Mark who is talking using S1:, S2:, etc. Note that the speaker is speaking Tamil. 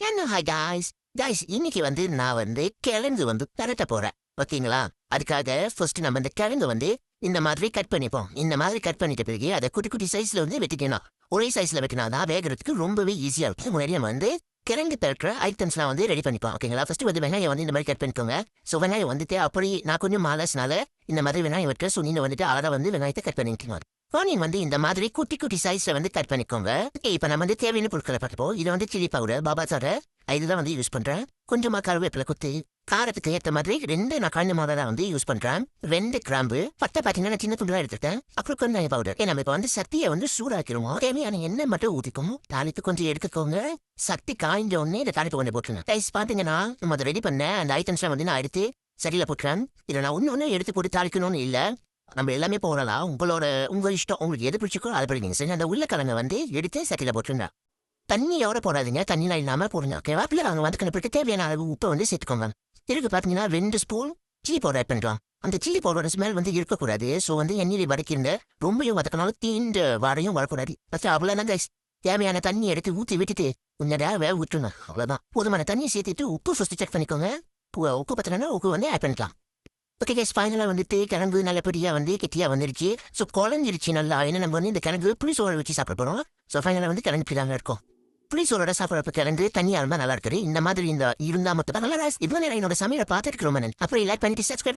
S1: என்ன ஹாய் காய்ஸ் இன்னைக்கு நான் கிழங்கு பெரட்ட போறேன். ஓகேங்களா? அதுக்காக ஃபர்ஸ்ட் நம்ம இந்த கிழங்கு இந்த மாதிரி கட் பண்ணிப்போம். இந்த மாதிரி கட் பண்ணிட்ட பிறகு அதை குட்டி குட்டி சைஸ்ல வெட்டிக்கணும். ஒரே சைஸ்ல வெட்டினாதான் வேகிறதுக்கு ரொம்பவே ஈஸியா இருக்கும். முன்னாடியே கிழங்கு பெருக்கிற ஐட்டம்ஸ்லாம் ரெடி பண்ணிப்போம். ஓகேங்களா? ஃபர்ஸ்ட் வெங்காயம் இந்த மாதிரி கட் பண்ணிக்கோங்க. ஸோ வெங்காயம் அப்படி நான் கொஞ்சம் மாலஸ்னால இந்த மாதிரி வெங்காயம் வெட்டுற. ஸோ நீங்க அழகா வெங்காயத்தை கட் பண்ணிக்கோங்க. ஆனியன் இந்த மாதிரி குட்டி குட்டி சைஸ்ல கட் பண்ணிக்கோங்க. இப்ப நம்ம தேவையான பொருட்களை பார்ப்போம். இது சில்லி பவுடர், பாபா சாரை இதுதான் யூஸ் பண்றேன். கொஞ்சமா கருவேப்பிலை குத்தி காரத்துக்கு ஏற்ற மாதிரி 2 நான் காய்ந்த மாதிரி யூஸ் பண்றேன். 2 கிராம்பு, பட்டை பாத்தீங்கன்னா சின்ன துண்டா எடுத்துட்டேன். அப்புறம் கொஞ்சம் பவுடர். நம்ம இப்ப சட்டியை சூடாக்கிடுவோம். தேவையான எண்ணெய் மட்டும் ஊத்திக்கும். தாளிப்பு கொஞ்சம் எடுத்துக்கோங்க. சட்டி காய்ஞ்ச உடனே இந்த தாளிப்பு கொஞ்சம் போட்டுருங்க. டைஸ் பாத்தீங்கன்னா நம்ம அதை ரெடி பண்ண அந்த ஐட்டம்ஸ் நான் எடுத்து சரியில போட்டுறேன். இதை நான் ஒன்னு எடுத்து போட்டு தாளிக்கணும்னு இல்ல, நம்ம எல்லாமே போடலாம். உங்க இஷ்டம். உங்களுக்கு எது பிடிச்சிக்கோ அதை படிங்க. சரி, அந்த உருளைக்கிழங்கை எடுத்து சட்டியில போட்டுருங்க. தண்ணியோட போடாதீங்க, தண்ணிலாம் இல்லாம போடுங்க. ஓகேவா? பிள்ளை அவங்க வதக்கினப்பட்டு தேவையான அளவு உப்பை சேர்த்துக்கோங்க. இதுக்கு பாத்தீங்கன்னா 2 ஸ்பூன் சில்லி பவுடர் ஆட் பண்ணிக்கலாம். அந்த சில்லி பவுடரோட ஸ்மெல் இருக்கக்கூடாது. ஸோ எண்ணெயில வதக்கிருந்த ரொம்பவும் வதக்கினாலும் தீண்ட வாடையும் வரக்கூடாது. அவ்வளவுதான் கைஸ். தேவையான தண்ணி எடுத்து ஊற்றி விட்டுட்டு கொஞ்சம் நேரம் விட்டுருங்க. அவ்வளவுதான். போதுமான தண்ணியை சேர்த்துட்டு உப்பு ஃபர்ஸ்ட் செக் பண்ணிக்கோங்க. உப்பு பத்தினா உப்பு ஆட் பண்ணிக்கலாம். ஓகே கைஸ், ஃபைனலாக கிழங்கு நல்லபடியா கெட்டியா வந்துருச்சு. ஸோ குழஞ்சிருச்சு நல்லா. ஏன்னா நம்ம இந்த கிழங்கு புளிசோறு வச்சு சாப்பிட போறோம். ஸோ ஃபைனலாக கிழங்கு இப்படிதாங்க இருக்கும். புளிசோரோட சாப்பிட்றப்ப கிழங்கு தண்ணியா இருந்தா நல்லா இருக்குது. இந்த மாதிரி இருந்தா மட்டும் தான் நல்லா. இவ்வளோ நேரம் என்னோட சமையலை பார்த்துட்டு ரொம்ப நன்றி. அப்புறம் லைக் பண்ணிட்டு சப்ஸ்கிரைப்